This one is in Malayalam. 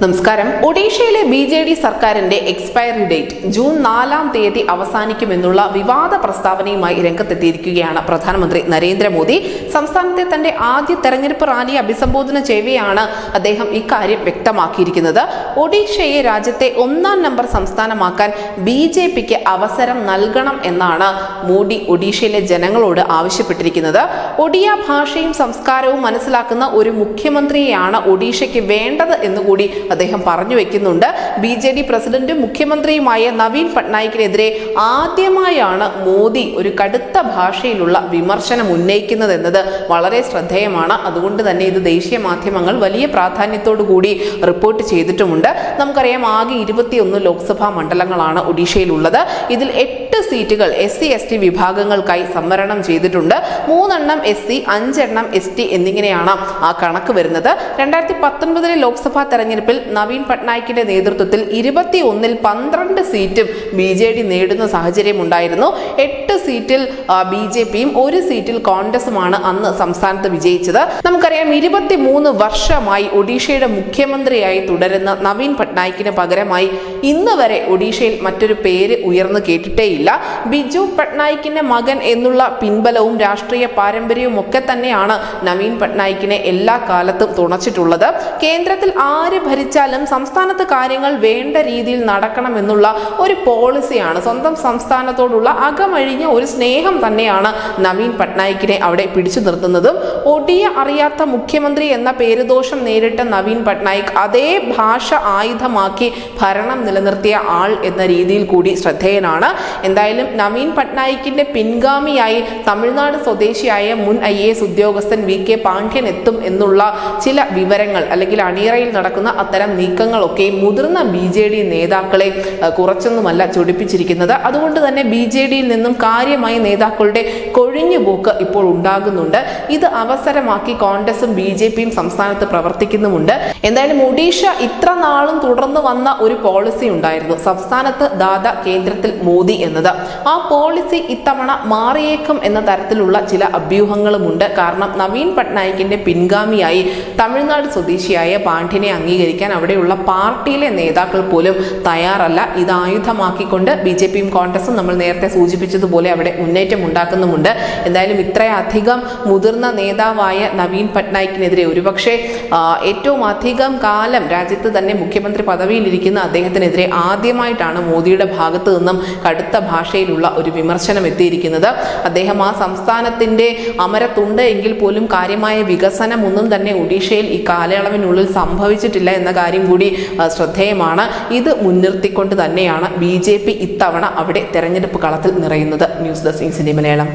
നമസ്കാരം. ഒഡീഷയിലെ BJD സർക്കാരിന്റെ എക്സ്പയറി ഡേറ്റ് ജൂൺ 4-ാം തീയതി അവസാനിക്കുമെന്നുള്ള വിവാദ പ്രസ്താവനയുമായി രംഗത്തെത്തിയിരിക്കുകയാണ് പ്രധാനമന്ത്രി നരേന്ദ്രമോദി. സംസ്ഥാനത്തെ തന്റെ ആദ്യ തെരഞ്ഞെടുപ്പ് റാലിയെ അഭിസംബോധന ചെയ്യവെയാണ് അദ്ദേഹം ഇക്കാര്യം വ്യക്തമാക്കിയിരിക്കുന്നത്. ഒഡീഷയെ രാജ്യത്തെ 1-ാം നമ്പർ സംസ്ഥാനമാക്കാൻ BJPക്ക് അവസരം നൽകണം എന്നാണ് മോദി ഒഡീഷയിലെ ജനങ്ങളോട് ആവശ്യപ്പെട്ടിരിക്കുന്നത്. ഒഡിയ ഭാഷയും സംസ്കാരവും മനസ്സിലാക്കുന്ന ഒരു മുഖ്യമന്ത്രിയെയാണ് ഒഡീഷയ്ക്ക് വേണ്ടത് എന്നുകൂടി അദ്ദേഹം പറഞ്ഞു വെക്കുന്നുണ്ട്. BJD പ്രസിഡന്റും മുഖ്യമന്ത്രിയുമായ നവീൻ പട്നായിക്കിനെതിരെ ആദ്യമായാണ് മോദി ഒരു കടുത്ത ഭാഷയിലുള്ള വിമർശനം ഉന്നയിക്കുന്നത് എന്നത് വളരെ ശ്രദ്ധേയമാണ്. അതുകൊണ്ട് തന്നെ ഇത് ദേശീയ മാധ്യമങ്ങൾ വലിയ പ്രാധാന്യത്തോടു കൂടി റിപ്പോർട്ട് ചെയ്തിട്ടുമുണ്ട്. നമുക്കറിയാം, ആകെ 21 ലോക്സഭാ മണ്ഡലങ്ങളാണ് ഒഡീഷയിലുള്ളത്. ഇതിൽ 8 സീറ്റുകൾ SC/ST വിഭാഗങ്ങൾക്കായി സംവരണം ചെയ്തിട്ടുണ്ട്. 3 എണ്ണം SC, 5 എണ്ണം ST എന്നിങ്ങനെയാണ് ആ കണക്ക് വരുന്നത്. 2019 ലോക്സഭാ തെരഞ്ഞെടുപ്പിൽ നവീൻ പട്നായിക്കിന്റെ നേതൃത്വത്തിൽ 21-ൽ 12 സീറ്റും BJD നേടുന്ന സാഹചര്യം ഉണ്ടായിരുന്നു. 8 സീറ്റിൽ BJPയും 1 സീറ്റിൽ കോൺഗ്രസുമാണ് അന്ന് സംസ്ഥാനത്ത് വിജയിച്ചത്. നമുക്കറിയാം, 23 വർഷമായി ഒഡീഷയുടെ മുഖ്യമന്ത്രിയായി തുടരുന്ന നവീൻ പട്നായിക്കിന് പകരമായി ഇന്ന് വരെ ഒഡീഷയിൽ മറ്റൊരു പേര് ഉയർന്നു കേട്ടിട്ടേയില്ല. ബിജു പട്നായിക്കിന്റെ മകൻ എന്നുള്ള പിൻബലവും രാഷ്ട്രീയ പാരമ്പര്യവും ഒക്കെ തന്നെയാണ് നവീൻ പട്നായിക്കിനെ എല്ലാ കാലത്തും തുണച്ചിട്ടുള്ളത്. കേന്ദ്രത്തിൽ ആര് ഭരിച്ചാലും സംസ്ഥാനത്ത് കാര്യങ്ങൾ വേണ്ട രീതിയിൽ നടക്കണമെന്നുള്ള ഒരു പോളിസിയാണ്, സ്വന്തം സംസ്ഥാനത്തോടുള്ള അകമഴിഞ്ഞ ഒരു സ്നേഹം തന്നെയാണ് നവീൻ പട്നായിക്കിനെ അവിടെ പിടിച്ചു നിർത്തുന്നതും. ഒഡിയ അറിയാത്ത മുഖ്യമന്ത്രി എന്ന പേരുദോഷം നേരിട്ട നവീൻ പട്നായിക് അതേ ഭാഷ ആയുധമാക്കി ഭരണം നിലനിർത്തിയ ആൾ എന്ന രീതിയിൽ കൂടി ശ്രദ്ധേയനാണ്. എന്തായാലും നവീൻ പട്നായിക്കിന്റെ പിൻഗാമിയായി തമിഴ്നാട് സ്വദേശിയായ മുൻ IAS ഉദ്യോഗസ്ഥൻ VK പാണ്ഡ്യൻ എത്തും എന്നുള്ള ചില വിവരങ്ങൾ അല്ലെങ്കിൽ അണിയറയിൽ നടക്കുന്ന അത്തരം നീക്കങ്ങളൊക്കെ മുതിർന്ന BJD നേതാക്കളെ കുറച്ചൊന്നുമല്ല ചൊടിപ്പിച്ചിരിക്കുന്നത്. അതുകൊണ്ട് തന്നെ BJDയിൽ നിന്നും കാര്യമായി നേതാക്കളുടെ കൊഴിഞ്ഞുപോക്ക് ഇപ്പോൾ ഉണ്ടാകുന്നുണ്ട്. ഇത് അവസരമാക്കി കോൺഗ്രസും BJPയും സംസ്ഥാനത്ത് പ്രവർത്തിക്കുന്നുമുണ്ട്. എന്തായാലും ഒഡീഷ ഇത്ര നാളും തുടർന്നു വന്ന ഒരു പോളിസി ഉണ്ടായിരുന്നു, സംസ്ഥാനത്ത് ദാദ കേന്ദ്രത്തിൽ മോദി എന്നത്. ആ പോളിസി ഇത്തവണ മാറിയേക്കും എന്ന തരത്തിലുള്ള ചില അഭ്യൂഹങ്ങളുമുണ്ട്. കാരണം നവീൻ പട്നായിക്കിന്റെ പിൻഗാമിയായി തമിഴ്നാട് സ്വദേശിയായ പാണ്ഡ്യനെ അംഗീകരിക്കാൻ അവിടെയുള്ള പാർട്ടിയിലെ നേതാക്കൾ പോലും തയ്യാറല്ല. ഇത് ആയുധമാക്കിക്കൊണ്ട് BJPയും കോൺഗ്രസും നമ്മൾ നേരത്തെ സൂചിപ്പിച്ചതുപോലെ അവിടെ മുന്നേറ്റം ഉണ്ടാക്കുന്നുമുണ്ട്. എന്തായാലും ഇത്രയധികം മുതിർന്ന നേതാവായ നവീൻ പട്നായിക്കിനെതിരെ ഒരുപക്ഷെ ഏറ്റവും അധികം കാലം രാജ്യത്ത് തന്നെ മുഖ്യമന്ത്രി പദവിയിലിരിക്കുന്ന അദ്ദേഹത്തിനെതിരെ ആദ്യമായിട്ടാണ് മോദിയുടെ ഭാഗത്തു നിന്നും കടുത്ത ഭാഷയിലുള്ള ഒരു വിമർശനം എത്തിയിരിക്കുന്നത്. അദ്ദേഹം ആ സംസ്ഥാനത്തിന്റെ അമരത്തുണ്ട് എങ്കിൽ പോലും കാര്യമായ വികസനം ഒന്നും തന്നെ ഒഡീഷയിൽ ഈ കാലയളവിനുള്ളിൽ സംഭവിച്ചിട്ടില്ല എന്ന കാര്യം കൂടി ശ്രദ്ധേയമാണ്. ഇത് മുൻനിർത്തിക്കൊണ്ട് തന്നെയാണ് BJP ഇത്തവണ അവിടെ തെരഞ്ഞെടുപ്പ് കളത്തിൽ നിറയുന്നത്. News desk Indian Malayalam.